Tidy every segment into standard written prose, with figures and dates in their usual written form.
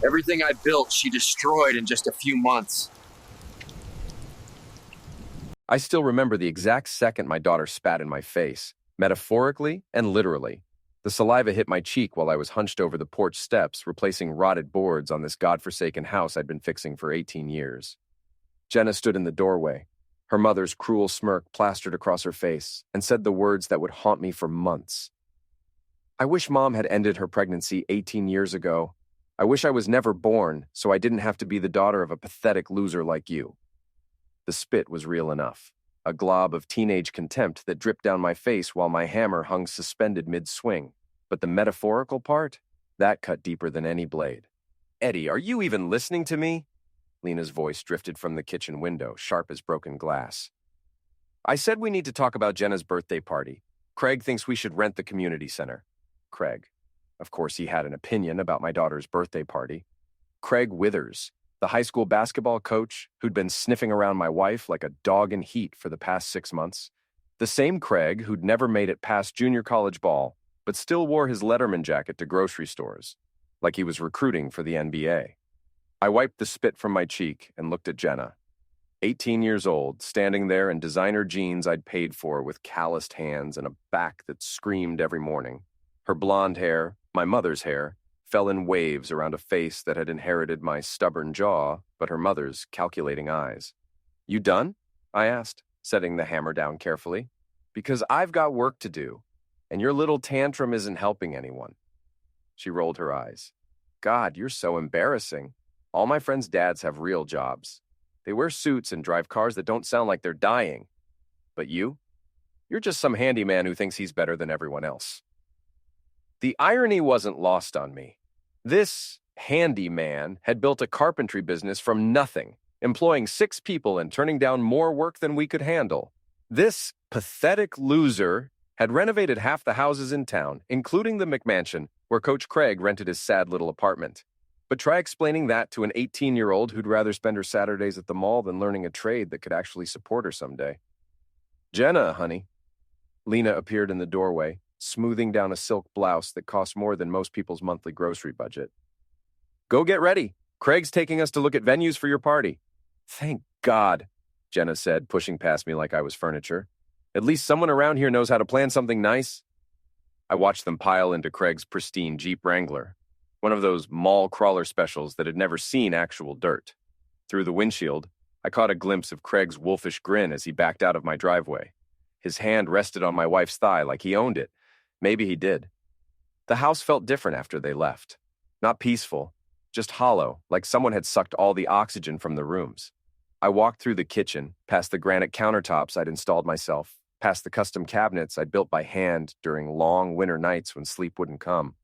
Everything I built, she destroyed in just a few months. I still remember the exact second my daughter spat in my face, metaphorically and literally. The saliva hit my cheek while I was hunched over the porch steps, replacing rotted boards on this godforsaken house I'd been fixing for 18 years. Jenna stood in the doorway, her mother's cruel smirk plastered across her face, and said the words that would haunt me for months. I wish Mom had ended her pregnancy 18 years ago. I wish I was never born, so I didn't have to be the daughter of a pathetic loser like you. The spit was real enough, a glob of teenage contempt that dripped down my face while my hammer hung suspended mid-swing. But the metaphorical part? That cut deeper than any blade. Eddie, are you even listening to me? Lena's voice drifted from the kitchen window, sharp as broken glass. I said we need to talk about Jenna's birthday party. Craig thinks we should rent the community center. Craig. Of course, he had an opinion about my daughter's birthday party. Craig Withers, the high school basketball coach who'd been sniffing around my wife like a dog in heat for the past 6 months. The same Craig who'd never made it past junior college ball, but still wore his Letterman jacket to grocery stores, like he was recruiting for the NBA. I wiped the spit from my cheek and looked at Jenna. 18 years old, standing there in designer jeans I'd paid for with calloused hands and a back that screamed every morning. Her blonde hair, my mother's hair, fell in waves around a face that had inherited my stubborn jaw, but her mother's calculating eyes. You done? I asked, setting the hammer down carefully. Because I've got work to do, and your little tantrum isn't helping anyone. She rolled her eyes. God, you're so embarrassing. All my friends' dads have real jobs. They wear suits and drive cars that don't sound like they're dying. But you? You're just some handyman who thinks he's better than everyone else. The irony wasn't lost on me. This handyman had built a carpentry business from nothing, employing 6 people and turning down more work than we could handle. This pathetic loser had renovated half the houses in town, including the McMansion, where Coach Craig rented his sad little apartment. But try explaining that to an 18-year-old who'd rather spend her Saturdays at the mall than learning a trade that could actually support her someday. Jenna, honey. Lena appeared in the doorway, smoothing down a silk blouse that cost more than most people's monthly grocery budget. Go get ready. Craig's taking us to look at venues for your party. Thank God, Jenna said, pushing past me like I was furniture. At least someone around here knows how to plan something nice. I watched them pile into Craig's pristine Jeep Wrangler, one of those mall crawler specials that had never seen actual dirt. Through the windshield, I caught a glimpse of Craig's wolfish grin as he backed out of my driveway. His hand rested on my wife's thigh like he owned it. Maybe he did. The house felt different after they left. Not peaceful, just hollow, like someone had sucked all the oxygen from the rooms. I walked through the kitchen, past the granite countertops I'd installed myself, past the custom cabinets I'd built by hand during long winter nights when sleep wouldn't come.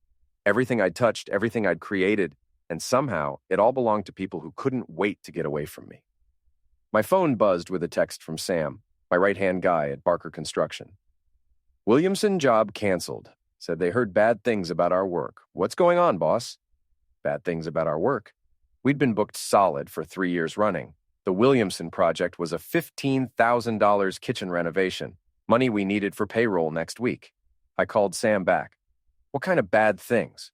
Everything I'd touched, everything I'd created, and somehow it all belonged to people who couldn't wait to get away from me. My phone buzzed with a text from Sam, my right-hand guy at Barker Construction. Williamson job canceled. Said they heard bad things about our work. What's going on, boss? Bad things about our work. We'd been booked solid for 3 years running. The Williamson project was a $15,000 kitchen renovation, money we needed for payroll next week. I called Sam back. What kind of bad things?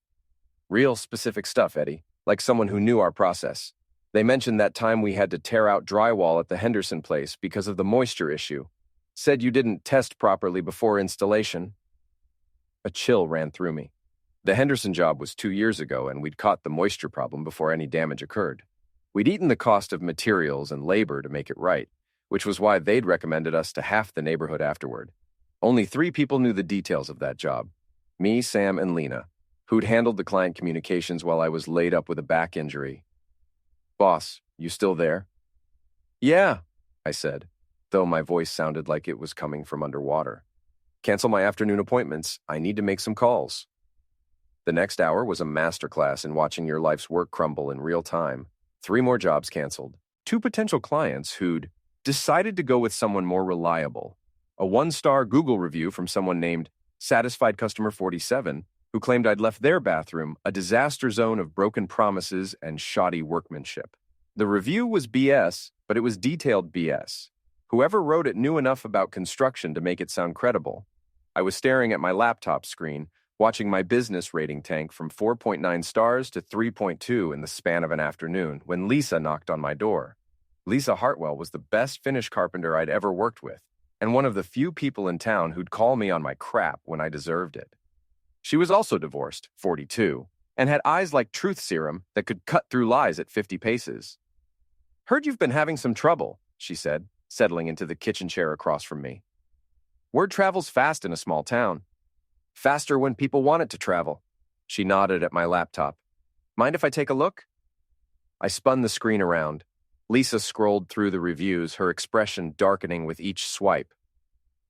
Real specific stuff, Eddie, like someone who knew our process. They mentioned that time we had to tear out drywall at the Henderson place because of the moisture issue. Said you didn't test properly before installation. A chill ran through me. The Henderson job was 2 years ago, and we'd caught the moisture problem before any damage occurred. We'd eaten the cost of materials and labor to make it right, which was why they'd recommended us to half the neighborhood afterward. Only 3 people knew the details of that job. Me, Sam, and Lena, who'd handled the client communications while I was laid up with a back injury. Boss, you still there? Yeah, I said, though my voice sounded like it was coming from underwater. Cancel my afternoon appointments. I need to make some calls. The next hour was a masterclass in watching your life's work crumble in real time. 3 more jobs canceled. 2 potential clients who'd decided to go with someone more reliable. A 1-star Google review from someone named Satisfied Customer 47, who claimed I'd left their bathroom a disaster zone of broken promises and shoddy workmanship. The review was BS, but it was detailed BS. Whoever wrote it knew enough about construction to make it sound credible. I was staring at my laptop screen, watching my business rating tank from 4.9 stars to 3.2 in the span of an afternoon when Lisa knocked on my door. Lisa Hartwell was the best finish carpenter I'd ever worked with, and one of the few people in town who'd call me on my crap when I deserved it. She was also divorced, 42, and had eyes like truth serum that could cut through lies at 50 paces. "Heard you've been having some trouble," she said, settling into the kitchen chair across from me. "Word travels fast in a small town. Faster when people want it to travel." She nodded at my laptop. "Mind if I take a look?" I spun the screen around. Lisa scrolled through the reviews, her expression darkening with each swipe.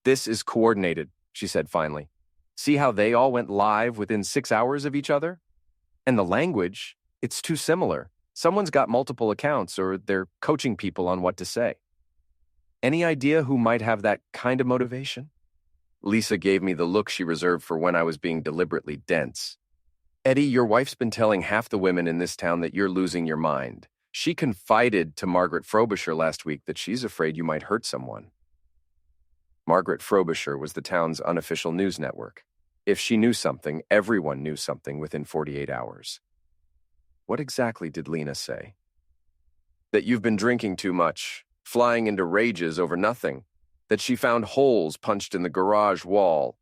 "This is coordinated," she said finally. "See how they all went live within 6 hours of each other? And the language, it's too similar. Someone's got multiple accounts or they're coaching people on what to say. Any idea who might have that kind of motivation?" Lisa gave me the look she reserved for when I was being deliberately dense. "Eddie, your wife's been telling half the women in this town that you're losing your mind. She confided to Margaret Frobisher last week that she's afraid you might hurt someone." Margaret Frobisher was the town's unofficial news network. If she knew something, everyone knew something within 48 hours. What exactly did Lena say? That you've been drinking too much, flying into rages over nothing. That she found holes punched in the garage wall.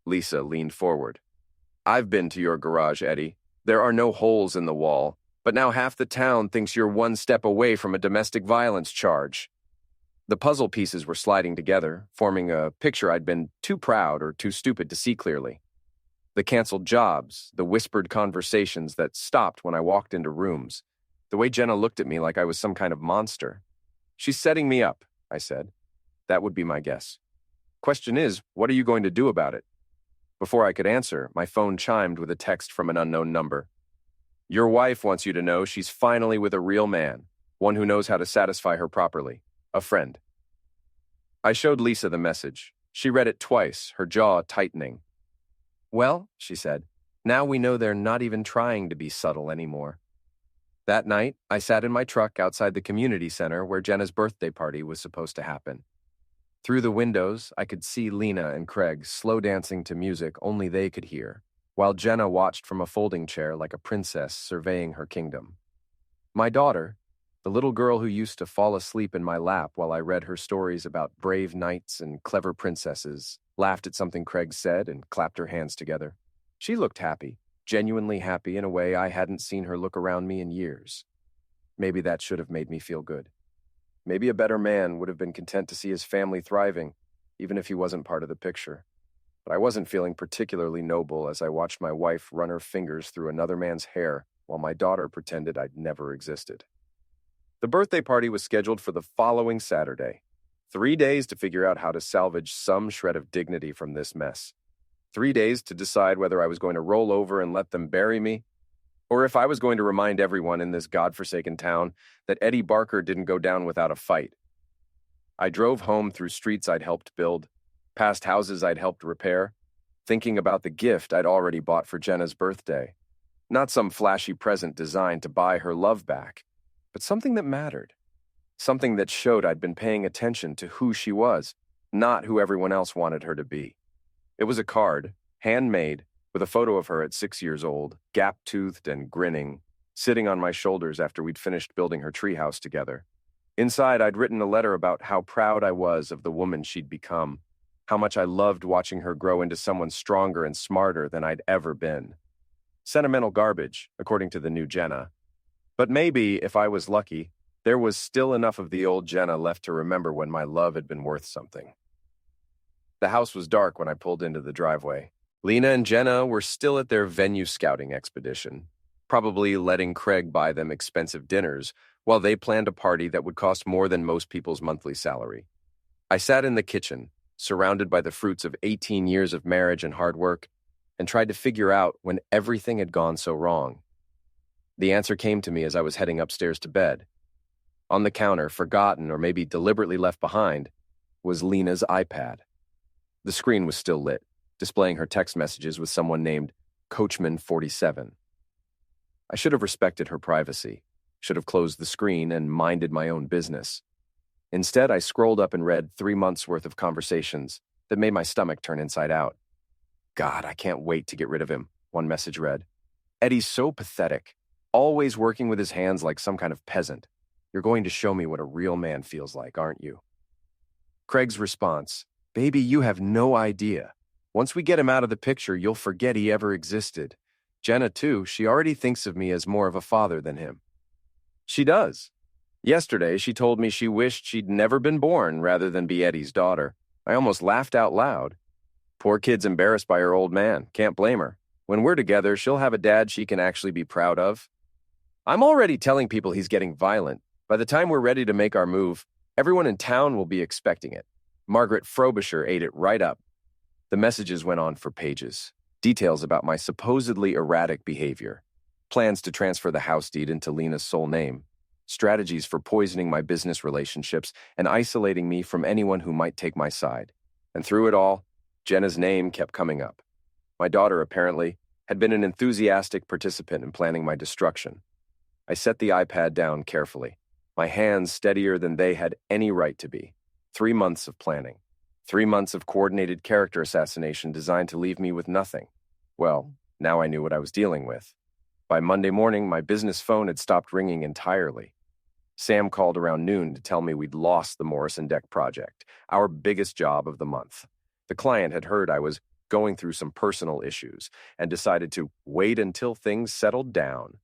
Lisa leaned forward. "I've been to your garage, Eddie. There are no holes in the wall, but now half the town thinks you're one step away from a domestic violence charge." The puzzle pieces were sliding together, forming a picture I'd been too proud or too stupid to see clearly. The canceled jobs, the whispered conversations that stopped when I walked into rooms, the way Jenna looked at me like I was some kind of monster. "She's setting me up," I said. "That would be my guess. Question is, what are you going to do about it?" Before I could answer, my phone chimed with a text from an unknown number. "Your wife wants you to know she's finally with a real man, one who knows how to satisfy her properly. A friend." I showed Lisa the message. She read it twice, her jaw tightening. "Well," she said, "now we know they're not even trying to be subtle anymore." That night, I sat in my truck outside the community center where Jenna's birthday party was supposed to happen. Through the windows, I could see Lena and Craig slow dancing to music only they could hear, while Jenna watched from a folding chair like a princess surveying her kingdom. My daughter, the little girl who used to fall asleep in my lap while I read her stories about brave knights and clever princesses, laughed at something Craig said and clapped her hands together. She looked happy, genuinely happy in a way I hadn't seen her look around me in years. Maybe that should have made me feel good. Maybe a better man would have been content to see his family thriving, even if he wasn't part of the picture. But I wasn't feeling particularly noble as I watched my wife run her fingers through another man's hair while my daughter pretended I'd never existed. The birthday party was scheduled for the following Saturday. 3 days to figure out how to salvage some shred of dignity from this mess. 3 days to decide whether I was going to roll over and let them bury me, or if I was going to remind everyone in this godforsaken town that Eddie Barker didn't go down without a fight. I drove home through streets I'd helped build, past houses I'd helped repair, thinking about the gift I'd already bought for Jenna's birthday. Not some flashy present designed to buy her love back, but something that mattered. Something that showed I'd been paying attention to who she was, not who everyone else wanted her to be. It was a card, handmade, with a photo of her at 6 years old, gap-toothed and grinning, sitting on my shoulders after we'd finished building her treehouse together. Inside, I'd written a letter about how proud I was of the woman she'd become, how much I loved watching her grow into someone stronger and smarter than I'd ever been. Sentimental garbage, according to the new Jenna. But maybe, if I was lucky, there was still enough of the old Jenna left to remember when my love had been worth something. The house was dark when I pulled into the driveway. Lena and Jenna were still at their venue scouting expedition, probably letting Craig buy them expensive dinners while they planned a party that would cost more than most people's monthly salary. I sat in the kitchen, surrounded by the fruits of 18 years of marriage and hard work, and tried to figure out when everything had gone so wrong. The answer came to me as I was heading upstairs to bed. On the counter, forgotten or maybe deliberately left behind, was Lena's iPad. The screen was still lit, displaying her text messages with someone named Coachman47. I should have respected her privacy, should have closed the screen and minded my own business. Instead, I scrolled up and read 3 months' worth of conversations that made my stomach turn inside out. God, I can't wait to get rid of him, one message read. Eddie's so pathetic, always working with his hands like some kind of peasant. You're going to show me what a real man feels like, aren't you? Craig's response, baby, you have no idea. Once we get him out of the picture, you'll forget he ever existed. Jenna, too, she already thinks of me as more of a father than him. She does. Yesterday, she told me she wished she'd never been born rather than be Eddie's daughter. I almost laughed out loud. Poor kid's embarrassed by her old man. Can't blame her. When we're together, she'll have a dad she can actually be proud of. I'm already telling people he's getting violent. By the time we're ready to make our move, everyone in town will be expecting it. Margaret Frobisher ate it right up. The messages went on for pages. Details about my supposedly erratic behavior. Plans to transfer the house deed into Lena's sole name. Strategies for poisoning my business relationships and isolating me from anyone who might take my side. And through it all, Jenna's name kept coming up. My daughter, apparently, had been an enthusiastic participant in planning my destruction. I set the iPad down carefully, my hands steadier than they had any right to be. 3 months of planning. 3 months of coordinated character assassination designed to leave me with nothing. Well, now I knew what I was dealing with. By Monday morning, my business phone had stopped ringing entirely. Sam called around noon to tell me we'd lost the Morrison Deck project, our biggest job of the month. The client had heard I was going through some personal issues and decided to wait until things settled down.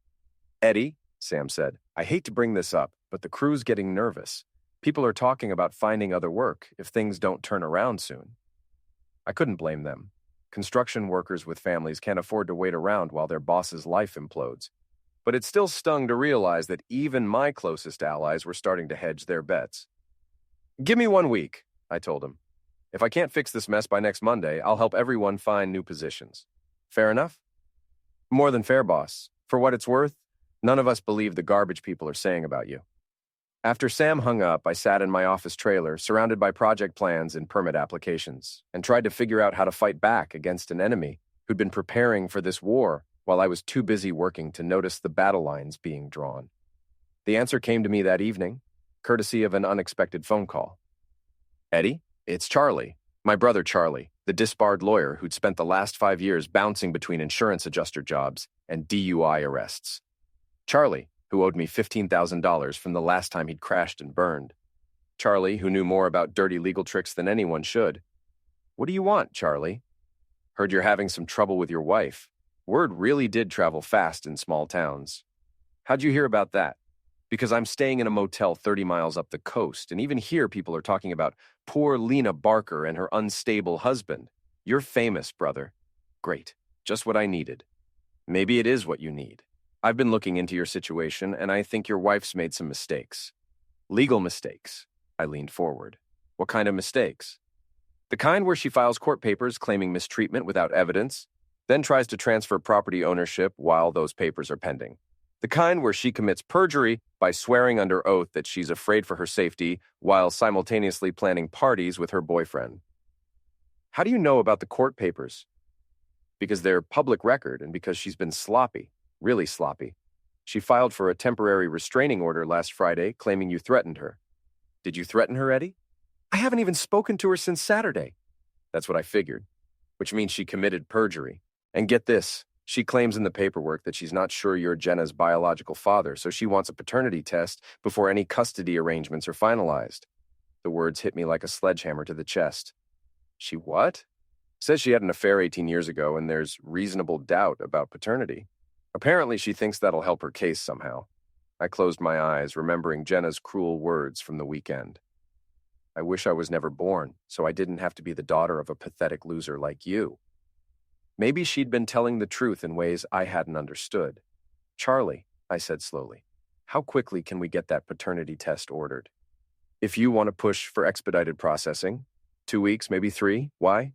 Eddie, Sam said, I hate to bring this up, but the crew's getting nervous. People are talking about finding other work if things don't turn around soon. I couldn't blame them. Construction workers with families can't afford to wait around while their boss's life implodes. But it still stung to realize that even my closest allies were starting to hedge their bets. Give me 1 week, I told him. If I can't fix this mess by next Monday, I'll help everyone find new positions. Fair enough? More than fair, boss. For what it's worth, none of us believe the garbage people are saying about you. After Sam hung up, I sat in my office trailer, surrounded by project plans and permit applications, and tried to figure out how to fight back against an enemy who'd been preparing for this war while I was too busy working to notice the battle lines being drawn. The answer came to me that evening, courtesy of an unexpected phone call. Eddie, it's Charlie, my brother Charlie, the disbarred lawyer who'd spent the last 5 years bouncing between insurance adjuster jobs and DUI arrests. Charlie, who owed me $15,000 from the last time he'd crashed and burned. Charlie, who knew more about dirty legal tricks than anyone should. What do you want, Charlie? Heard you're having some trouble with your wife. Word really did travel fast in small towns. How'd you hear about that? Because I'm staying in a motel 30 miles up the coast, and even here people are talking about poor Lena Barker and her unstable husband. You're famous, brother. Great. Just what I needed. Maybe it is what you need. I've been looking into your situation, and I think your wife's made some mistakes. Legal mistakes. I leaned forward. What kind of mistakes? The kind where she files court papers claiming mistreatment without evidence, then tries to transfer property ownership while those papers are pending. The kind where she commits perjury by swearing under oath that she's afraid for her safety while simultaneously planning parties with her boyfriend. How do you know about the court papers? Because they're public record and because she's been sloppy, really sloppy. She filed for a temporary restraining order last Friday claiming you threatened her. Did you threaten her, Eddie? I haven't even spoken to her since Saturday. That's what I figured, which means she committed perjury. And get this, she claims in the paperwork that she's not sure you're Jenna's biological father, so she wants a paternity test before any custody arrangements are finalized. The words hit me like a sledgehammer to the chest. She what? Says she had an affair 18 years ago and there's reasonable doubt about paternity. Apparently she thinks that'll help her case somehow. I closed my eyes, remembering Jenna's cruel words from the weekend. I wish I was never born, so I didn't have to be the daughter of a pathetic loser like you. Maybe she'd been telling the truth in ways I hadn't understood. Charlie, I said slowly, how quickly can we get that paternity test ordered? If you want to push for expedited processing, 2 weeks, maybe 3. Why?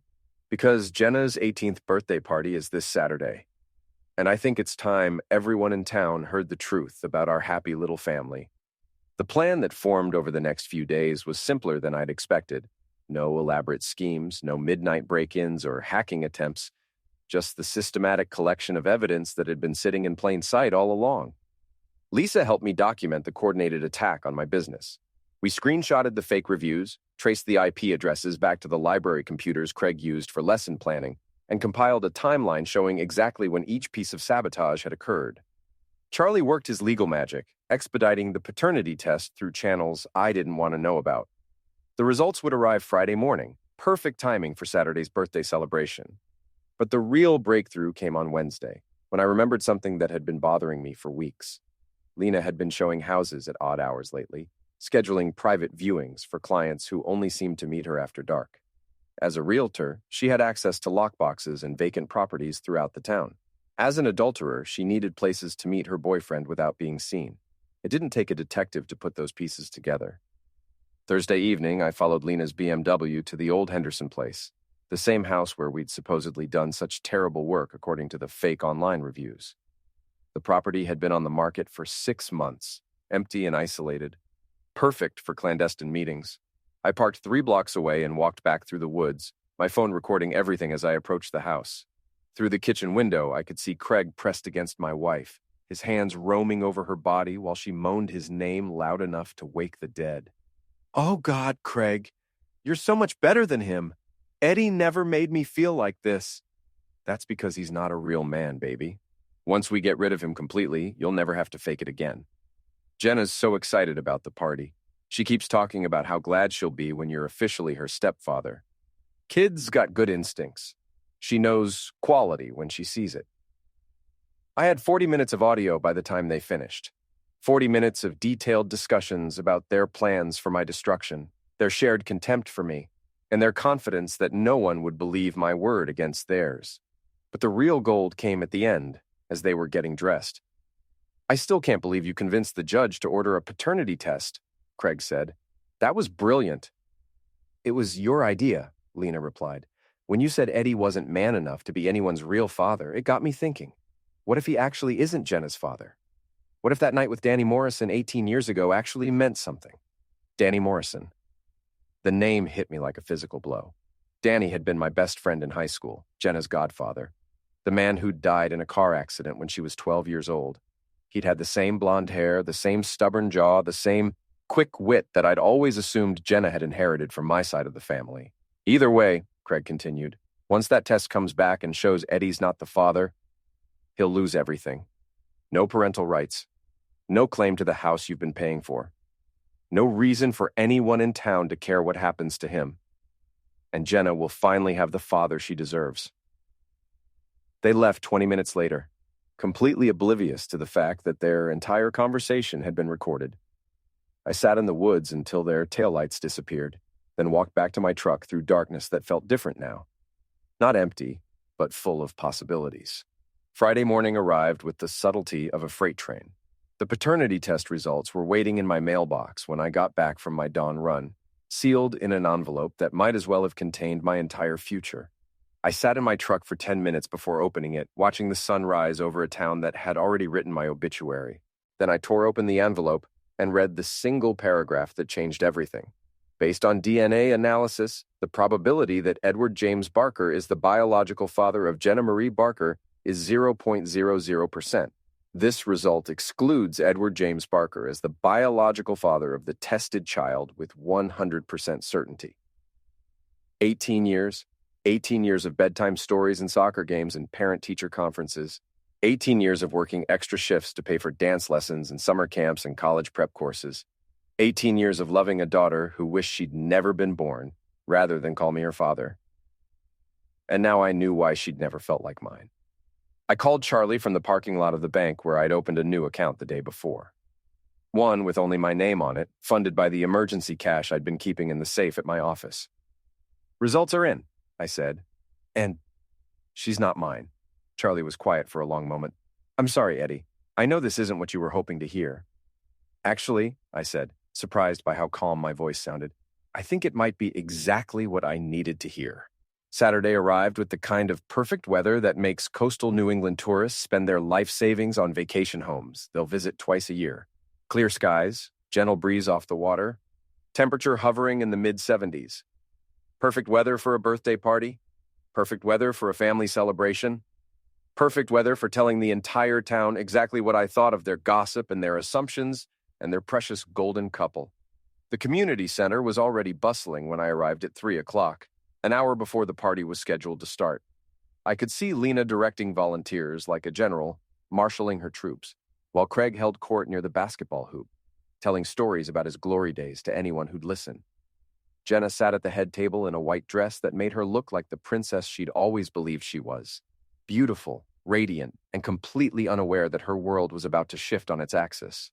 Because Jenna's 18th birthday party is this Saturday. And I think it's time everyone in town heard the truth about our happy little family. The plan that formed over the next few days was simpler than I'd expected. No elaborate schemes, no midnight break-ins or hacking attempts, just the systematic collection of evidence that had been sitting in plain sight all along. Lisa helped me document the coordinated attack on my business. We screenshotted the fake reviews, traced the IP addresses back to the library computers Craig used for lesson planning, and compiled a timeline showing exactly when each piece of sabotage had occurred. Charlie worked his legal magic, expediting the paternity test through channels I didn't want to know about. The results would arrive Friday morning, perfect timing for Saturday's birthday celebration. But the real breakthrough came on Wednesday, when I remembered something that had been bothering me for weeks. Lena had been showing houses at odd hours lately, scheduling private viewings for clients who only seemed to meet her after dark. As a realtor, she had access to lockboxes and vacant properties throughout the town. As an adulterer, she needed places to meet her boyfriend without being seen. It didn't take a detective to put those pieces together. Thursday evening, I followed Lena's BMW to the old Henderson place, the same house where we'd supposedly done such terrible work according to the fake online reviews. The property had been on the market for 6 months, empty and isolated, perfect for clandestine meetings. I parked 3 blocks away and walked back through the woods, my phone recording everything as I approached the house. Through the kitchen window, I could see Craig pressed against my wife, his hands roaming over her body while she moaned his name loud enough to wake the dead. "Oh God, Craig, you're so much better than him. Eddie never made me feel like this." "That's because he's not a real man, baby. Once we get rid of him completely, you'll never have to fake it again." Jenna's so excited about the party. She keeps talking about how glad she'll be when you're officially her stepfather. Kids got good instincts. She knows quality when she sees it. I had 40 minutes of audio by the time they finished. 40 minutes of detailed discussions about their plans for my destruction, their shared contempt for me, and their confidence that no one would believe my word against theirs. But the real gold came at the end, as they were getting dressed. "I still can't believe you convinced the judge to order a paternity test," Craig said. "That was brilliant." "It was your idea," Lena replied. "When you said Eddie wasn't man enough to be anyone's real father, it got me thinking. What if he actually isn't Jenna's father? What if that night with Danny Morrison 18 years ago actually meant something?" Danny Morrison. The name hit me like a physical blow. Danny had been my best friend in high school, Jenna's godfather, the man who'd died in a car accident when she was 12 years old. He'd had the same blonde hair, the same stubborn jaw, the same quick wit that I'd always assumed Jenna had inherited from my side of the family. "Either way," Craig continued, "once that test comes back and shows Eddie's not the father, he'll lose everything. No parental rights. No claim to the house you've been paying for. No reason for anyone in town to care what happens to him. And Jenna will finally have the father she deserves." They left 20 minutes later, completely oblivious to the fact that their entire conversation had been recorded. I sat in the woods until their taillights disappeared, then walked back to my truck through darkness that felt different now. Not empty, but full of possibilities. Friday morning arrived with the subtlety of a freight train. The paternity test results were waiting in my mailbox when I got back from my dawn run, sealed in an envelope that might as well have contained my entire future. I sat in my truck for 10 minutes before opening it, watching the sun rise over a town that had already written my obituary. Then I tore open the envelope and read the single paragraph that changed everything. Based on DNA analysis, the probability that Edward James Barker is the biological father of Jenna Marie Barker is 0.00%. This result excludes Edward James Barker as the biological father of the tested child with 100% certainty. 18 years, 18 years of bedtime stories and soccer games and parent-teacher conferences, 18 years of working extra shifts to pay for dance lessons and summer camps and college prep courses, 18 years of loving a daughter who wished she'd never been born, rather than call me her father. And now I knew why she'd never felt like mine. I called Charlie from the parking lot of the bank where I'd opened a new account the day before. One with only my name on it, funded by the emergency cash I'd been keeping in the safe at my office. "Results are in," I said. "And she's not mine." Charlie was quiet for a long moment. "I'm sorry, Eddie. I know this isn't what you were hoping to hear." "Actually," I said, surprised by how calm my voice sounded, "I think it might be exactly what I needed to hear." Saturday arrived with the kind of perfect weather that makes coastal New England tourists spend their life savings on vacation homes they'll visit twice a year. Clear skies, gentle breeze off the water, temperature hovering in the mid-70s. Perfect weather for a birthday party, perfect weather for a family celebration, perfect weather for telling the entire town exactly what I thought of their gossip and their assumptions and their precious golden couple. The community center was already bustling when I arrived at 3 o'clock, an hour before the party was scheduled to start. I could see Lena directing volunteers like a general, marshaling her troops, while Craig held court near the basketball hoop, telling stories about his glory days to anyone who'd listen. Jenna sat at the head table in a white dress that made her look like the princess she'd always believed she was. Beautiful, radiant, and completely unaware that her world was about to shift on its axis.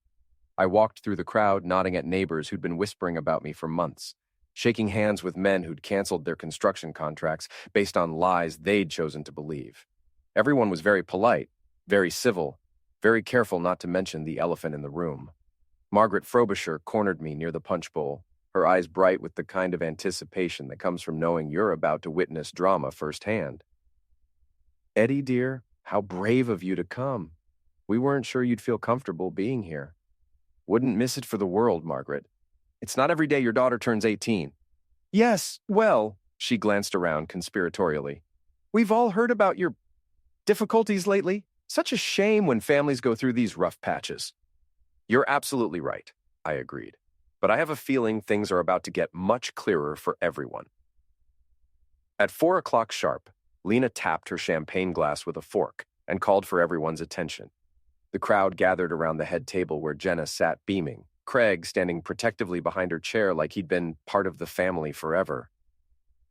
I walked through the crowd, nodding at neighbors who'd been whispering about me for months, shaking hands with men who'd canceled their construction contracts based on lies they'd chosen to believe. Everyone was very polite, very civil, very careful not to mention the elephant in the room. Margaret Frobisher cornered me near the punch bowl, her eyes bright with the kind of anticipation that comes from knowing you're about to witness drama firsthand. "Eddie, dear, how brave of you to come. We weren't sure you'd feel comfortable being here. Wouldn't miss it for the world, Margaret. It's not every day your daughter turns 18. Yes, well," she glanced around conspiratorially. "We've all heard about your difficulties lately. Such a shame when families go through these rough patches." "You're absolutely right," I agreed. "But I have a feeling things are about to get much clearer for everyone." At 4 o'clock sharp, Lena tapped her champagne glass with a fork and called for everyone's attention. The crowd gathered around the head table where Jenna sat beaming, Craig standing protectively behind her chair like he'd been part of the family forever.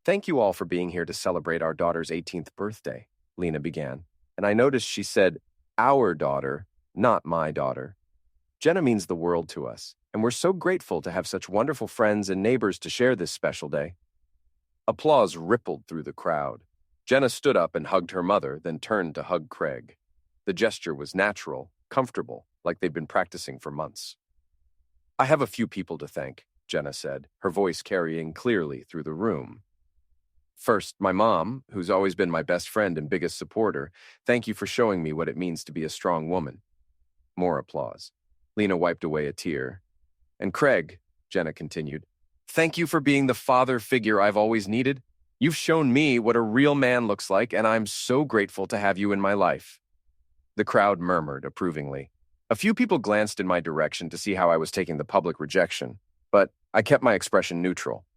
"Thank you all for being here to celebrate our daughter's 18th birthday," Lena began, and I noticed she said, "our daughter, not my daughter." Jenna means the world to us, and we're so grateful to have such wonderful friends and neighbors to share this special day. Applause rippled through the crowd. Jenna stood up and hugged her mother, then turned to hug Craig. The gesture was natural, comfortable, like they'd been practicing for months. "I have a few people to thank," Jenna said, her voice carrying clearly through the room. "First, my mom, who's always been my best friend and biggest supporter. Thank you for showing me what it means to be a strong woman." More applause. Lena wiped away a tear. "And Craig," Jenna continued, "thank you for being the father figure I've always needed. You've shown me what a real man looks like, and I'm so grateful to have you in my life." The crowd murmured approvingly. A few people glanced in my direction to see how I was taking the public rejection, but I kept my expression neutral.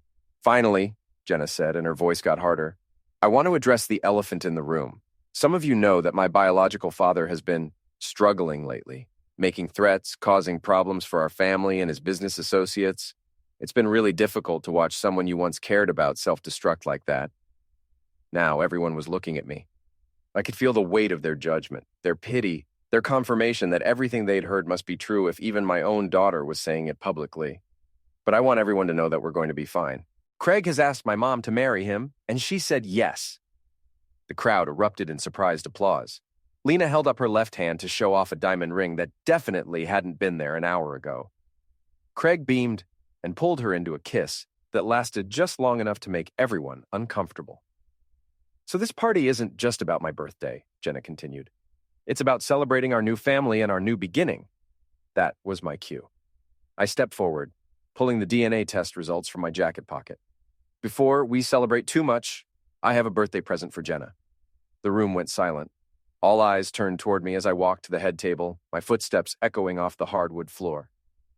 "Finally," Jenna said, and her voice got harder, "I want to address the elephant in the room. Some of you know that my biological father has been struggling lately, making threats, causing problems for our family and his business associates. It's been really difficult to watch someone you once cared about self-destruct like that." Now everyone was looking at me. I could feel the weight of their judgment, their pity, their confirmation that everything they'd heard must be true if even my own daughter was saying it publicly. But I want everyone to know that we're going to be fine. "Craig has asked my mom to marry him, and she said yes." The crowd erupted in surprised applause. Lena held up her left hand to show off a diamond ring that definitely hadn't been there an hour ago. Craig beamed and pulled her into a kiss that lasted just long enough to make everyone uncomfortable. "So this party isn't just about my birthday," Jenna continued. "It's about celebrating our new family and our new beginning." That was my cue. I stepped forward, pulling the DNA test results from my jacket pocket. "Before we celebrate too much, I have a birthday present for Jenna." The room went silent. All eyes turned toward me as I walked to the head table, my footsteps echoing off the hardwood floor.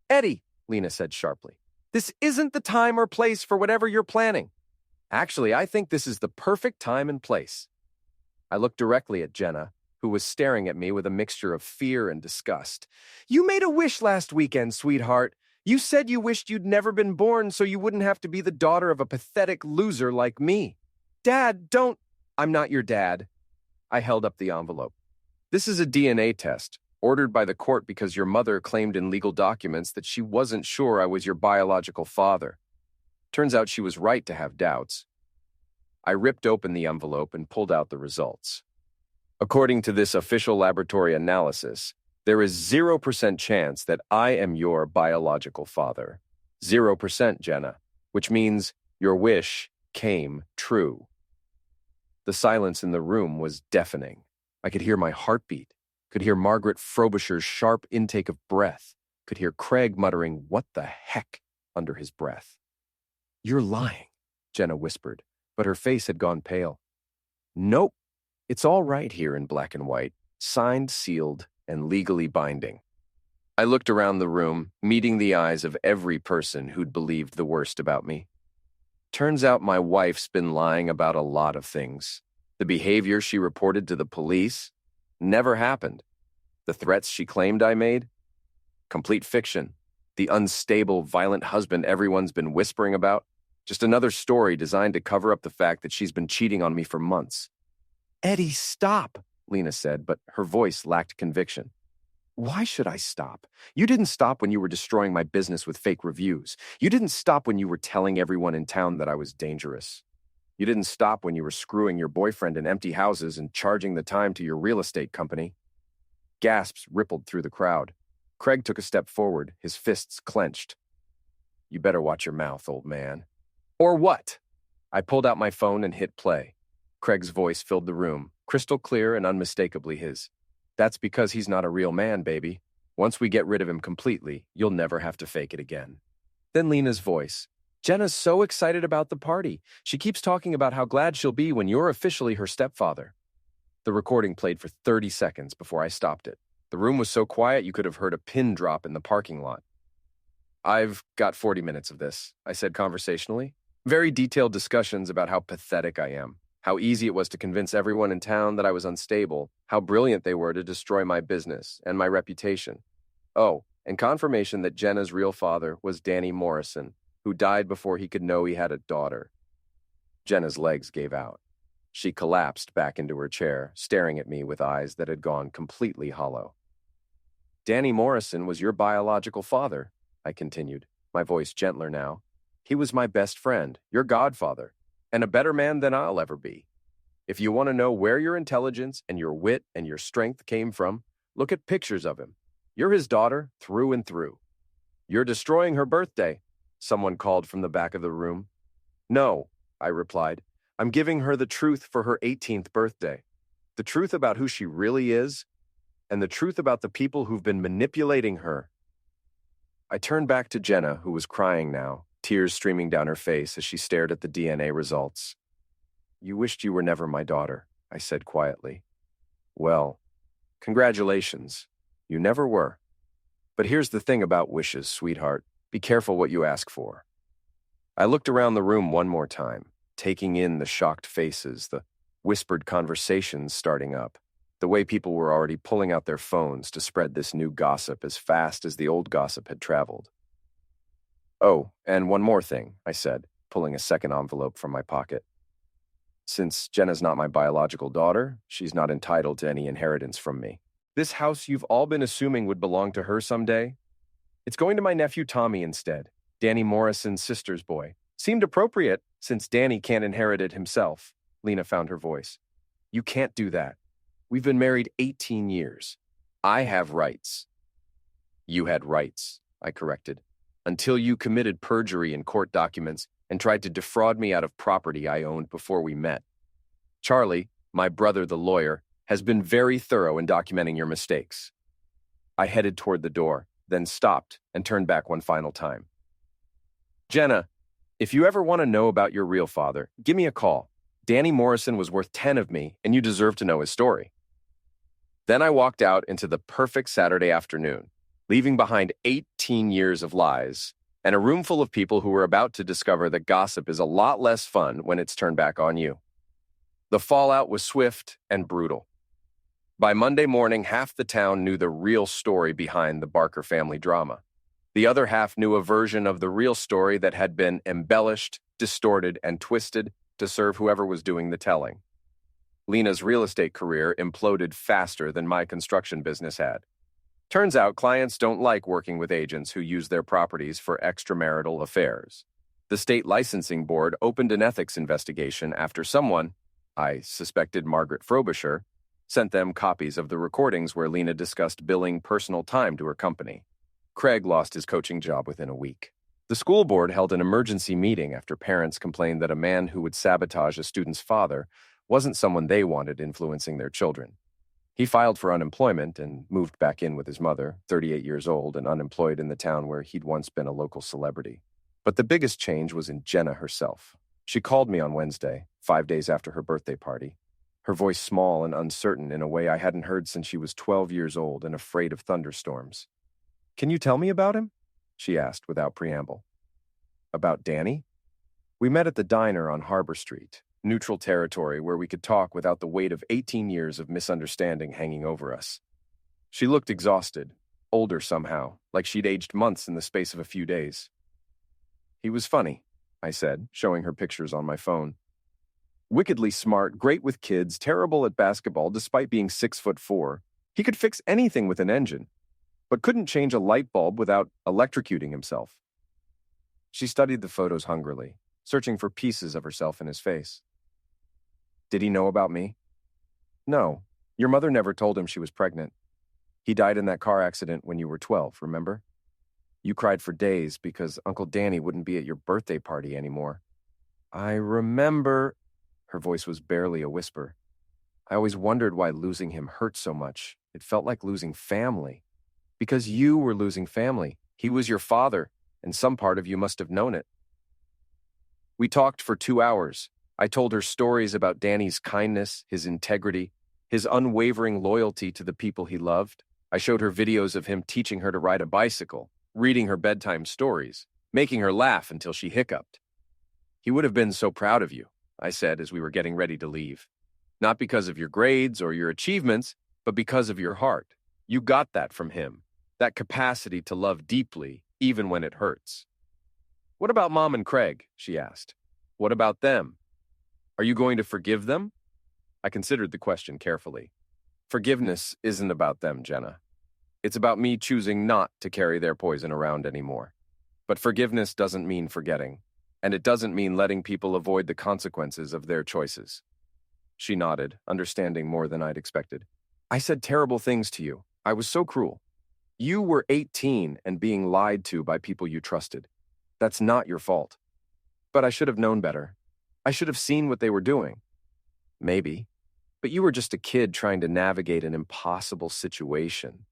"Eddie," Lena said sharply, "this isn't the time or place for whatever you're planning. Actually, I think this is the perfect time and place." I looked directly at Jenna, who was staring at me with a mixture of fear and disgust. "You made a wish last weekend, sweetheart. You said you wished you'd never been born so you wouldn't have to be the daughter of a pathetic loser like me. Dad, don't—" "I'm not your dad." I held up the envelope. "This is a DNA test, ordered by the court because your mother claimed in legal documents that she wasn't sure I was your biological father. Turns out she was right to have doubts." I ripped open the envelope and pulled out the results. "According to this official laboratory analysis, there is 0% chance that I am your biological father. 0%, Jenna, which means your wish came true." The silence in the room was deafening. I could hear my heartbeat, could hear Margaret Frobisher's sharp intake of breath, could hear Craig muttering, "What the heck?" under his breath. "You're lying," Jenna whispered, but her face had gone pale. "Nope. It's all right here in black and white, signed, sealed, and legally binding." I looked around the room, meeting the eyes of every person who'd believed the worst about me. Turns out my wife's been lying about a lot of things. The behavior she reported to the police never happened. The threats she claimed I made? Complete fiction. The unstable, violent husband everyone's been whispering about? Just another story designed to cover up the fact that she's been cheating on me for months. Eddie, stop, Lena said, but her voice lacked conviction. Why should I stop? You didn't stop when you were destroying my business with fake reviews. You didn't stop when you were telling everyone in town that I was dangerous. You didn't stop when you were screwing your boyfriend in empty houses and charging the time to your real estate company. Gasps rippled through the crowd. Craig took a step forward, his fists clenched. You better watch your mouth, old man. Or what? I pulled out my phone and hit play. Craig's voice filled the room, crystal clear and unmistakably his. That's because he's not a real man, baby. Once we get rid of him completely, you'll never have to fake it again. Then Lena's voice. Jenna's so excited about the party. She keeps talking about how glad she'll be when you're officially her stepfather. The recording played for 30 seconds before I stopped it. The room was so quiet you could have heard a pin drop in the parking lot. I've got 40 minutes of this, I said conversationally. Very detailed discussions about how pathetic I am, how easy it was to convince everyone in town that I was unstable, how brilliant they were to destroy my business and my reputation. Oh, and confirmation that Jenna's real father was Danny Morrison, who died before he could know he had a daughter. Jenna's legs gave out. She collapsed back into her chair, staring at me with eyes that had gone completely hollow. Danny Morrison was your biological father, I continued, my voice gentler now. He was my best friend, your godfather, and a better man than I'll ever be. If you want to know where your intelligence and your wit and your strength came from, look at pictures of him. You're his daughter through and through. You're destroying her birthday, someone called from the back of the room. No, I replied. I'm giving her the truth for her 18th birthday. The truth about who she really is, and the truth about the people who've been manipulating her. I turned back to Jenna, who was crying now, tears streaming down her face as she stared at the DNA results. You wished you were never my daughter, I said quietly. Well, congratulations. You never were. But here's the thing about wishes, sweetheart. Be careful what you ask for. I looked around the room one more time, taking in the shocked faces, the whispered conversations starting up, the way people were already pulling out their phones to spread this new gossip as fast as the old gossip had traveled. Oh, and one more thing, I said, pulling a second envelope from my pocket. Since Jenna's not my biological daughter, she's not entitled to any inheritance from me. This house you've all been assuming would belong to her someday? It's going to my nephew Tommy instead, Danny Morrison's sister's boy. Seemed appropriate, since Danny can't inherit it himself. Lena found her voice. You can't do that. We've been married 18 years. I have rights. You had rights, I corrected, until you committed perjury in court documents and tried to defraud me out of property I owned before we met. Charlie, my brother the lawyer, has been very thorough in documenting your mistakes. I headed toward the door, then stopped and turned back one final time. Jenna, if you ever want to know about your real father, give me a call. Danny Morrison was worth 10 of me, and you deserve to know his story. Then I walked out into the perfect Saturday afternoon, leaving behind 18 years of lies and a room full of people who were about to discover that gossip is a lot less fun when it's turned back on you. The fallout was swift and brutal. By Monday morning, half the town knew the real story behind the Barker family drama. The other half knew a version of the real story that had been embellished, distorted, and twisted to serve whoever was doing the telling. Lena's real estate career imploded faster than my construction business had. Turns out clients don't like working with agents who use their properties for extramarital affairs. The state licensing board opened an ethics investigation after someone, I suspected Margaret Frobisher, sent them copies of the recordings where Lena discussed billing personal time to her company. Craig lost his coaching job within a week. The school board held an emergency meeting after parents complained that a man who would sabotage a student's father wasn't someone they wanted influencing their children. He filed for unemployment and moved back in with his mother, 38 years old and unemployed in the town where he'd once been a local celebrity. But the biggest change was in Jenna herself. She called me on Wednesday, 5 days after her birthday party, her voice small and uncertain in a way I hadn't heard since she was 12 years old and afraid of thunderstorms. Can you tell me about him? She asked without preamble. About Danny? We met at the diner on Harbor Street. neutral territory where we could talk without the weight of 18 years of misunderstanding hanging over us. She looked exhausted, older somehow, like she'd aged months in the space of a few days. He was funny, I said, showing her pictures on my phone. Wickedly smart, great with kids, terrible at basketball despite being 6'4". He could fix anything with an engine, but couldn't change a light bulb without electrocuting himself. She studied the photos hungrily, searching for pieces of herself in his face. Did he know about me? No. Your mother never told him she was pregnant. He died in that car accident when you were 12, remember? You cried for days because Uncle Danny wouldn't be at your birthday party anymore. I remember. Her voice was barely a whisper. I always wondered why losing him hurt so much. It felt like losing family. Because you were losing family. He was your father, and some part of you must have known it. We talked for 2 hours. I told her stories about Danny's kindness, his integrity, his unwavering loyalty to the people he loved. I showed her videos of him teaching her to ride a bicycle, reading her bedtime stories, making her laugh until she hiccuped. He would have been so proud of you, I said as we were getting ready to leave. Not because of your grades or your achievements, but because of your heart. You got that from him, that capacity to love deeply, even when it hurts. What about Mom and Craig? She asked. What about them? Are you going to forgive them? I considered the question carefully. Forgiveness isn't about them, Jenna. It's about me choosing not to carry their poison around anymore. But forgiveness doesn't mean forgetting, and it doesn't mean letting people avoid the consequences of their choices. She nodded, understanding more than I'd expected. I said terrible things to you. I was so cruel. You were 18 and being lied to by people you trusted. That's not your fault. But I should have known better. I should have seen what they were doing. Maybe. But you were just a kid trying to navigate an impossible situation.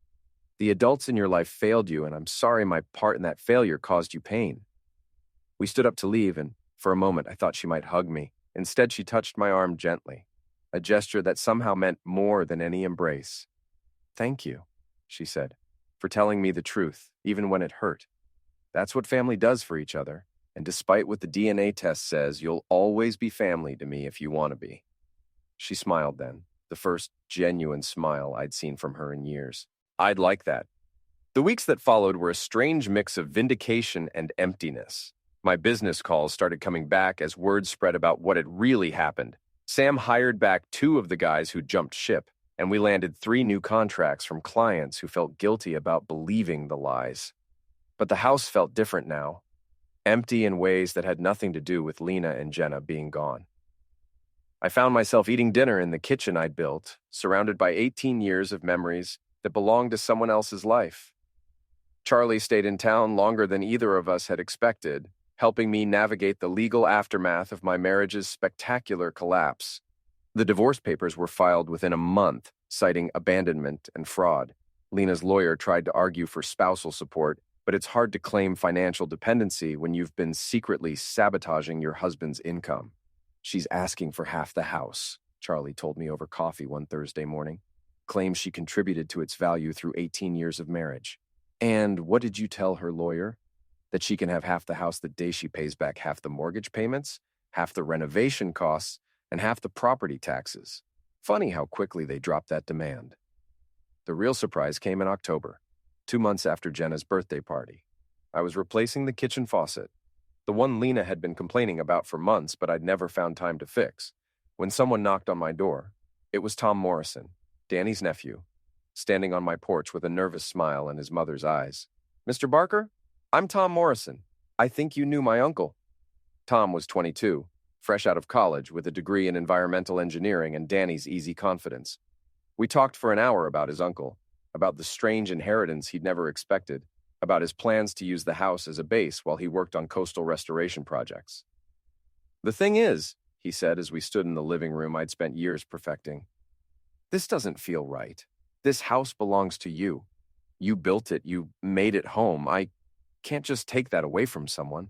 The adults in your life failed you, and I'm sorry my part in that failure caused you pain. We stood up to leave, and for a moment I thought she might hug me. Instead, she touched my arm gently, a gesture that somehow meant more than any embrace. Thank you, she said, for telling me the truth, even when it hurt. That's what family does for each other, and despite what the DNA test says, you'll always be family to me if you want to be. She smiled then, the first genuine smile I'd seen from her in years. I'd like that. The weeks that followed were a strange mix of vindication and emptiness. My business calls started coming back as word spread about what had really happened. Sam hired back 2 of the guys who jumped ship, and we landed 3 new contracts from clients who felt guilty about believing the lies. But the house felt different now, empty in ways that had nothing to do with Lena and Jenna being gone. I found myself eating dinner in the kitchen I'd built, surrounded by 18 years of memories that belonged to someone else's life. Charlie stayed in town longer than either of us had expected, helping me navigate the legal aftermath of my marriage's spectacular collapse. The divorce papers were filed within a month, citing abandonment and fraud. Lena's lawyer tried to argue for spousal support, but it's hard to claim financial dependency when you've been secretly sabotaging your husband's income. She's asking for half the house, Charlie told me over coffee one Thursday morning. Claims she contributed to its value through 18 years of marriage. And what did you tell her lawyer? That she can have half the house the day she pays back half the mortgage payments, half the renovation costs, and half the property taxes. Funny how quickly they dropped that demand. The real surprise came in October, 2 months after Jenna's birthday party. I was replacing the kitchen faucet, the one Lena had been complaining about for months but I'd never found time to fix, when someone knocked on my door. It was Tom Morrison, Danny's nephew, standing on my porch with a nervous smile in his mother's eyes. Mr. Barker? I'm Tom Morrison. I think you knew my uncle. Tom was 22, fresh out of college with a degree in environmental engineering and Danny's easy confidence. We talked for an hour about his uncle, about the strange inheritance he'd never expected, about his plans to use the house as a base while he worked on coastal restoration projects. The thing is, he said as we stood in the living room I'd spent years perfecting, this doesn't feel right. This house belongs to you. You built it. You made it home. I can't just take that away from someone.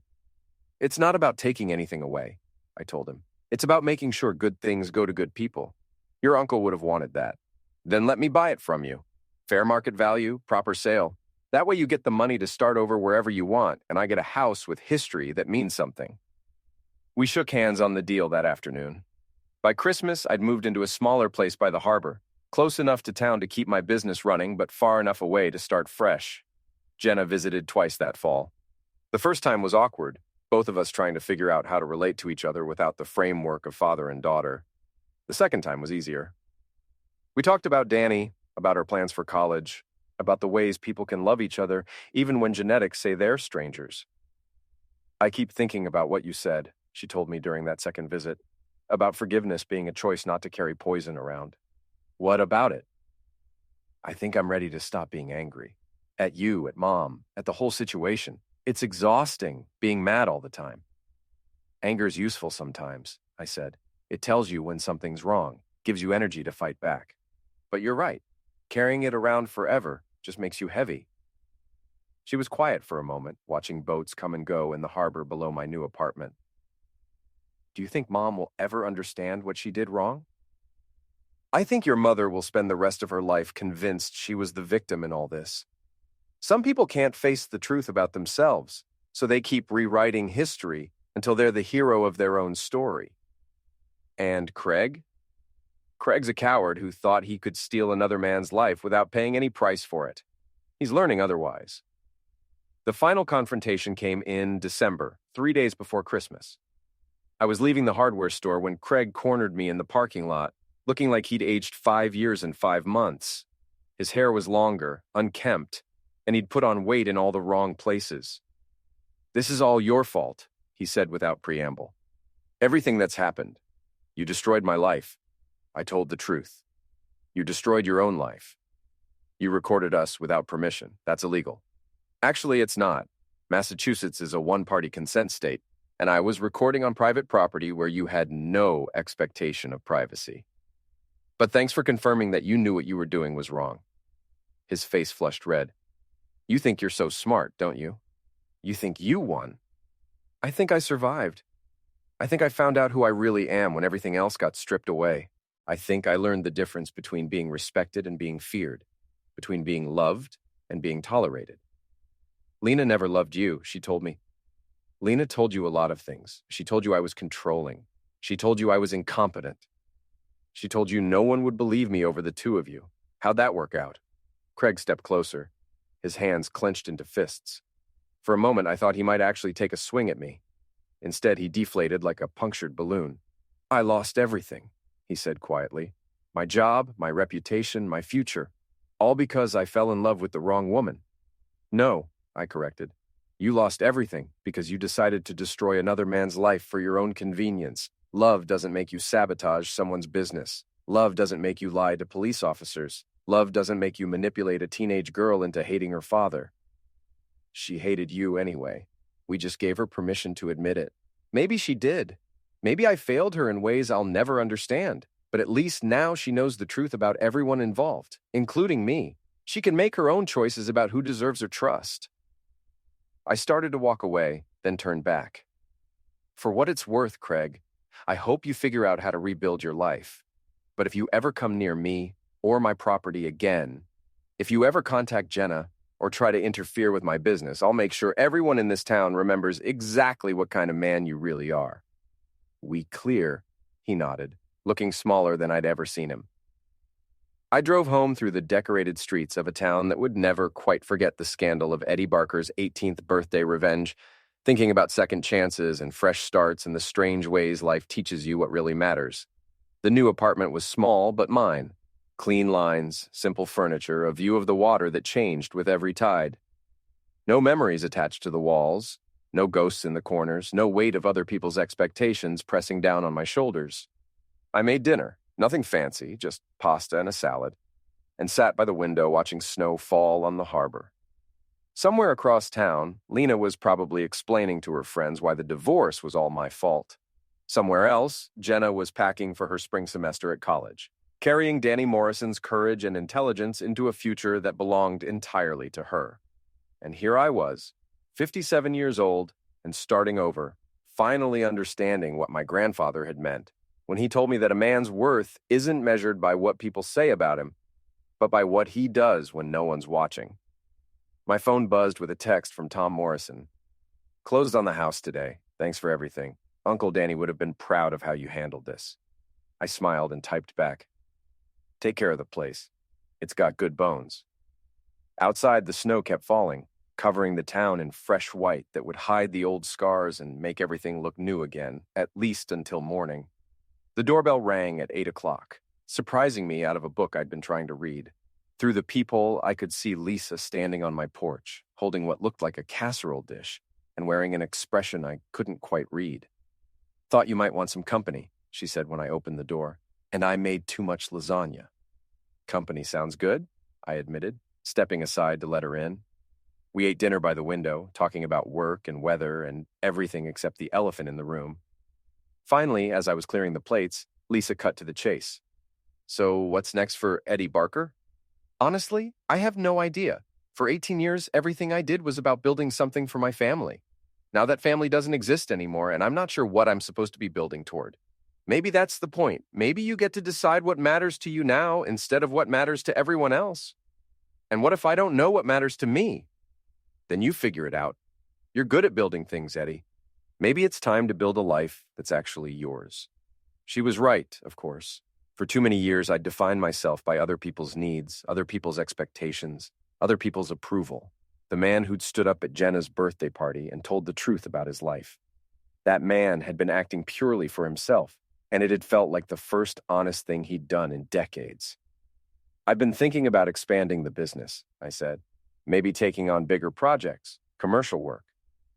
It's not about taking anything away, I told him. It's about making sure good things go to good people. Your uncle would have wanted that. Then let me buy it from you. Fair market value, proper sale. That way you get the money to start over wherever you want, and I get a house with history that means something. We shook hands on the deal that afternoon. By Christmas, I'd moved into a smaller place by the harbor, close enough to town to keep my business running, but far enough away to start fresh. Jenna visited twice that fall. The first time was awkward, both of us trying to figure out how to relate to each other without the framework of father and daughter. The second time was easier. We talked about Danny, about her plans for college, about the ways people can love each other even when genetics say they're strangers. I keep thinking about what you said, she told me during that second visit, about forgiveness being a choice not to carry poison around. What about it? I think I'm ready to stop being angry. At you, at Mom, at the whole situation. It's exhausting being mad all the time. Anger's useful sometimes, I said. It tells you when something's wrong, gives you energy to fight back. But you're right. Carrying it around forever just makes you heavy. She was quiet for a moment, watching boats come and go in the harbor below my new apartment. Do you think Mom will ever understand what she did wrong? I think your mother will spend the rest of her life convinced she was the victim in all this. Some people can't face the truth about themselves, so they keep rewriting history until they're the hero of their own story. And Craig? Craig's a coward who thought he could steal another man's life without paying any price for it. He's learning otherwise. The final confrontation came in December, 3 days before Christmas. I was leaving the hardware store when Craig cornered me in the parking lot, looking like he'd aged 5 years and 5 months. His hair was longer, unkempt, and he'd put on weight in all the wrong places. This is all your fault, he said without preamble. Everything that's happened. You destroyed my life. I told the truth. You destroyed your own life. You recorded us without permission. That's illegal. Actually, it's not. Massachusetts is a one-party consent state, and I was recording on private property where you had no expectation of privacy. But thanks for confirming that you knew what you were doing was wrong. His face flushed red. You think you're so smart, don't you? You think you won. I think I survived. I think I found out who I really am when everything else got stripped away. I think I learned the difference between being respected and being feared, between being loved and being tolerated. Lena never loved you, she told me. Lena told you a lot of things. She told you I was controlling. She told you I was incompetent. She told you no one would believe me over the two of you. How'd that work out? Craig stepped closer, his hands clenched into fists. For a moment, I thought he might actually take a swing at me. Instead, he deflated like a punctured balloon. I lost everything, he said quietly. My job, my reputation, my future. All because I fell in love with the wrong woman. No, I corrected. You lost everything because you decided to destroy another man's life for your own convenience. Love doesn't make you sabotage someone's business. Love doesn't make you lie to police officers. Love doesn't make you manipulate a teenage girl into hating her father. She hated you anyway. We just gave her permission to admit it. Maybe she did. Maybe I failed her in ways I'll never understand. But at least now she knows the truth about everyone involved, including me. She can make her own choices about who deserves her trust. I started to walk away, then turned back. For what it's worth, Craig, I hope you figure out how to rebuild your life. But if you ever come near me or my property again, if you ever contact Jenna or try to interfere with my business, I'll make sure everyone in this town remembers exactly what kind of man you really are. We clear, he nodded, looking smaller than I'd ever seen him. I drove home through the decorated streets of a town that would never quite forget the scandal of Eddie Barker's 18th birthday revenge, thinking about second chances and fresh starts and the strange ways life teaches you what really matters. The new apartment was small, but mine. Clean lines, simple furniture, a view of the water that changed with every tide. No memories attached to the walls, no ghosts in the corners, no weight of other people's expectations pressing down on my shoulders. I made dinner, nothing fancy, just pasta and a salad, and sat by the window watching snow fall on the harbor. Somewhere across town, Lena was probably explaining to her friends why the divorce was all my fault. Somewhere else, Jenna was packing for her spring semester at college, carrying Danny Morrison's courage and intelligence into a future that belonged entirely to her. And here I was, 57 years old and starting over, finally understanding what my grandfather had meant when he told me that a man's worth isn't measured by what people say about him, but by what he does when no one's watching. My phone buzzed with a text from Tom Morrison. Closed on the house today. Thanks for everything. Uncle Danny would have been proud of how you handled this. I smiled and typed back, "Take care of the place. It's got good bones." Outside, the snow kept falling, covering the town in fresh white that would hide the old scars and make everything look new again, at least until morning. The doorbell rang at 8 o'clock, surprising me out of a book I'd been trying to read. Through the peephole, I could see Lisa standing on my porch, holding what looked like a casserole dish and wearing an expression I couldn't quite read. "Thought you might want some company," she said when I opened the door, "and I made too much lasagna." "Company sounds good," I admitted, stepping aside to let her in. We ate dinner by the window, talking about work and weather and everything except the elephant in the room. Finally, as I was clearing the plates, Lisa cut to the chase. "So what's next for Eddie Barker?" "Honestly, I have no idea. For 18 years, everything I did was about building something for my family. Now that family doesn't exist anymore, and I'm not sure what I'm supposed to be building toward. Maybe that's the point. Maybe you get to decide what matters to you now instead of what matters to everyone else. And what if I don't know what matters to me? Then you figure it out. You're good at building things, Eddie. Maybe it's time to build a life that's actually yours." She was right, of course. For too many years, I'd defined myself by other people's needs, other people's expectations, other people's approval. The man who'd stood up at Jenna's birthday party and told the truth about his life. That man had been acting purely for himself, and it had felt like the first honest thing he'd done in decades. "I've been thinking about expanding the business," I said. "Maybe taking on bigger projects, commercial work.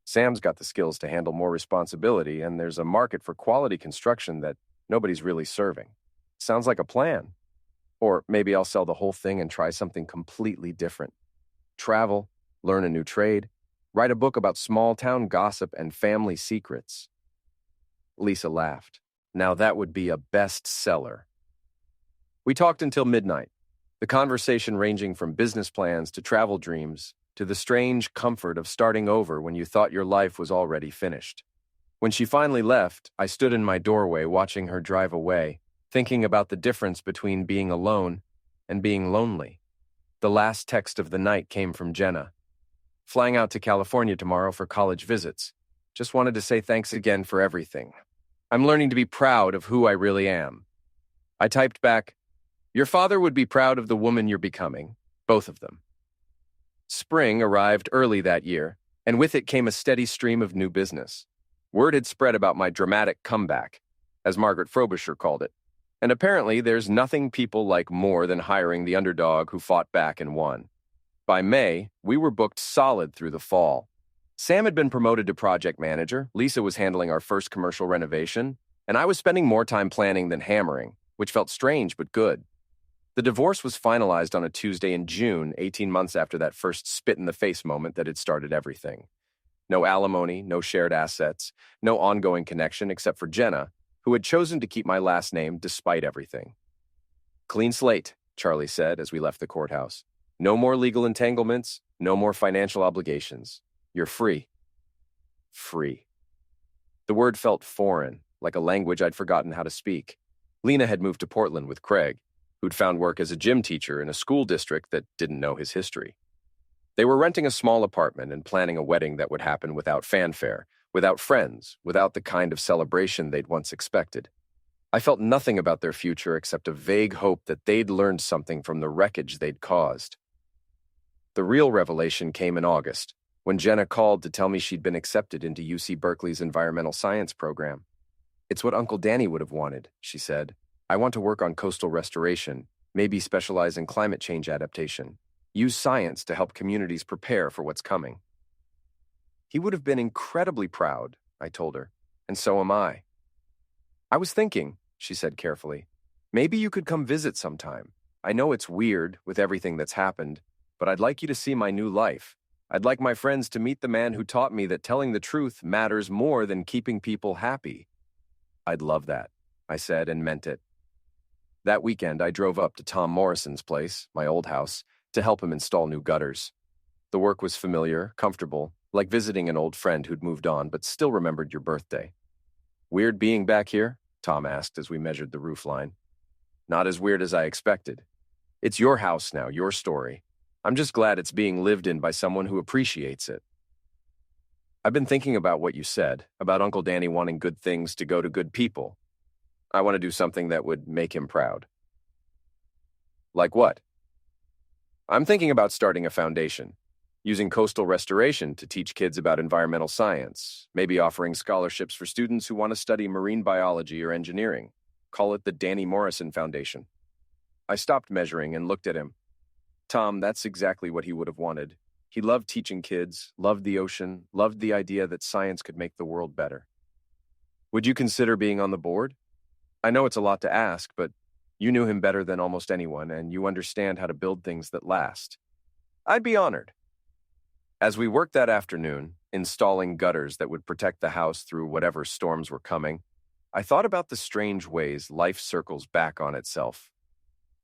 Sam's got the skills to handle more responsibility, and there's a market for quality construction that nobody's really serving. Sounds like a plan. Or maybe I'll sell the whole thing and try something completely different. Travel, learn a new trade, write a book about small-town gossip and family secrets." Lisa laughed. "Now that would be a bestseller." We talked until midnight, the conversation ranging from business plans to travel dreams to the strange comfort of starting over when you thought your life was already finished. When she finally left, I stood in my doorway watching her drive away, thinking about the difference between being alone and being lonely. The last text of the night came from Jenna. "Flying out to California tomorrow for college visits. Just wanted to say thanks again for everything. I'm learning to be proud of who I really am." I typed back, "Your father would be proud of the woman you're becoming, both of them." Spring arrived early that year, and with it came a steady stream of new business. Word had spread about my dramatic comeback, as Margaret Frobisher called it, and apparently there's nothing people like more than hiring the underdog who fought back and won. By May, we were booked solid through the fall. Sam had been promoted to project manager, Lisa was handling our first commercial renovation, and I was spending more time planning than hammering, which felt strange but good. The divorce was finalized on a Tuesday in June, 18 months after that first spit-in-the-face moment that had started everything. No alimony, no shared assets, no ongoing connection except for Jenna, who had chosen to keep my last name despite everything. "Clean slate," Charlie said as we left the courthouse. "No more legal entanglements, no more financial obligations. You're free." Free. The word felt foreign, like a language I'd forgotten how to speak. Lena had moved to Portland with Craig, who'd found work as a gym teacher in a school district that didn't know his history. They were renting a small apartment and planning a wedding that would happen without fanfare, without friends, without the kind of celebration they'd once expected. I felt nothing about their future except a vague hope that they'd learned something from the wreckage they'd caused. The real revelation came in August, when Jenna called to tell me she'd been accepted into UC Berkeley's environmental science program. "It's what Uncle Danny would have wanted," she said. "I want to work on coastal restoration, maybe specialize in climate change adaptation. Use science to help communities prepare for what's coming." "He would have been incredibly proud," I told her, "and so am I." "I was thinking," she said carefully, "maybe you could come visit sometime. I know it's weird with everything that's happened, but I'd like you to see my new life. I'd like my friends to meet the man who taught me that telling the truth matters more than keeping people happy." "I'd love that," I said and meant it. That weekend, I drove up to Tom Morrison's place, my old house, to help him install new gutters. The work was familiar, comfortable, like visiting an old friend who'd moved on but still remembered your birthday. "Weird being back here?" Tom asked as we measured the roof line. "Not as weird as I expected. It's your house now, your story. I'm just glad it's being lived in by someone who appreciates it." "I've been thinking about what you said, about Uncle Danny wanting good things to go to good people. I want to do something that would make him proud. Like what? I'm thinking about starting a foundation, using coastal restoration to teach kids about environmental science, maybe offering scholarships for students who want to study marine biology or engineering. Call it the Danny Morrison Foundation. I stopped measuring and looked at him. Tom, that's exactly what he would have wanted. He loved teaching kids, loved the ocean, loved the idea that science could make the world better. Would you consider being on the board? I know it's a lot to ask, but you knew him better than almost anyone, and you understand how to build things that last. I'd be honored. As we worked that afternoon, installing gutters that would protect the house through whatever storms were coming, I thought about the strange ways life circles back on itself.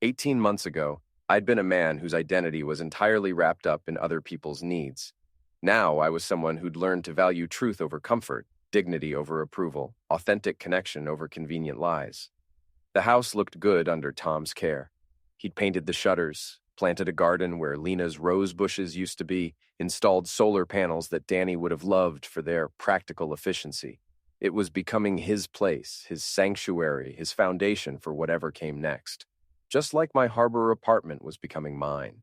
18 months ago, I'd been a man whose identity was entirely wrapped up in other people's needs. Now I was someone who'd learned to value truth over comfort, dignity over approval, authentic connection over convenient lies. The house looked good under Tom's care. He'd painted the shutters, planted a garden where Lena's rose bushes used to be, installed solar panels that Danny would have loved for their practical efficiency. It was becoming his place, his sanctuary, his foundation for whatever came next. Just like my harbor apartment was becoming mine.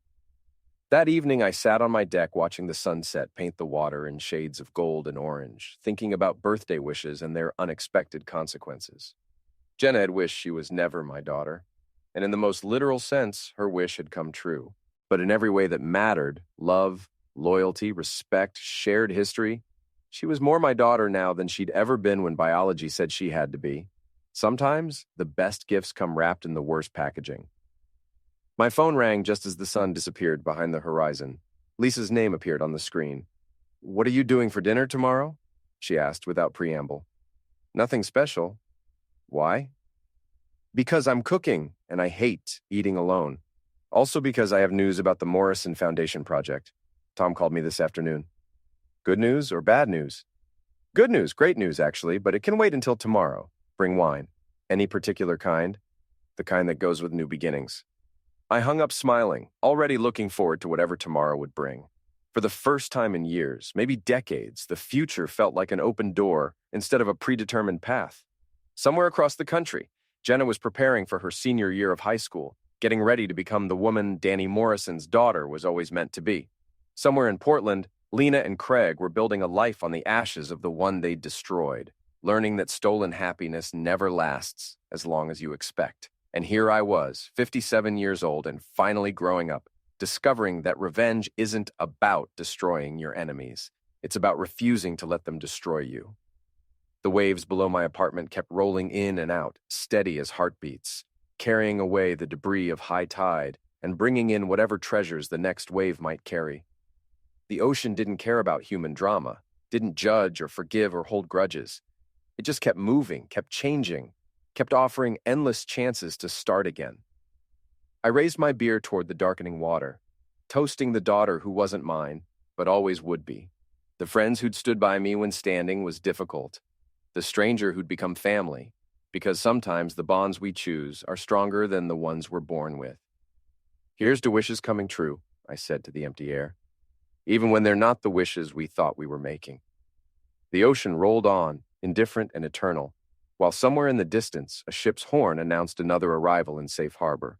That evening, I sat on my deck watching the sunset paint the water in shades of gold and orange, thinking about birthday wishes and their unexpected consequences. Jenna had wished she was never my daughter, and in the most literal sense, her wish had come true. But in every way that mattered, love, loyalty, respect, shared history, she was more my daughter now than she'd ever been when biology said she had to be. Sometimes, the best gifts come wrapped in the worst packaging. My phone rang just as the sun disappeared behind the horizon. Lisa's name appeared on the screen. "What are you doing for dinner tomorrow?" she asked without preamble. "Nothing special." "Why?" "Because I'm cooking, and I hate eating alone. Also because I have news about the Morrison Foundation project. Tom called me this afternoon." "Good news or bad news?" "Good news, great news, actually, but it can wait until tomorrow. Bring wine. Any particular kind?" "The kind that goes with new beginnings." I hung up smiling, already looking forward to whatever tomorrow would bring. For the first time in years, maybe decades, the future felt like an open door instead of a predetermined path. Somewhere across the country, Jenna was preparing for her senior year of high school, getting ready to become the woman Danny Morrison's daughter was always meant to be. Somewhere in Portland, Lena and Craig were building a life on the ashes of the one they'd destroyed, learning that stolen happiness never lasts as long as you expect. And here I was, 57 years old and finally growing up, discovering that revenge isn't about destroying your enemies. It's about refusing to let them destroy you. The waves below my apartment kept rolling in and out, steady as heartbeats, carrying away the debris of high tide and bringing in whatever treasures the next wave might carry. The ocean didn't care about human drama, didn't judge or forgive or hold grudges. It just kept moving, kept changing, kept offering endless chances to start again. I raised my beer toward the darkening water, toasting the daughter who wasn't mine, but always would be. The friends who'd stood by me when standing was difficult. The stranger who'd become family, because sometimes the bonds we choose are stronger than the ones we're born with. "Here's to wishes coming true," I said to the empty air, even when they're not the wishes we thought we were making. The ocean rolled on, indifferent and eternal, while somewhere in the distance, a ship's horn announced another arrival in safe harbor.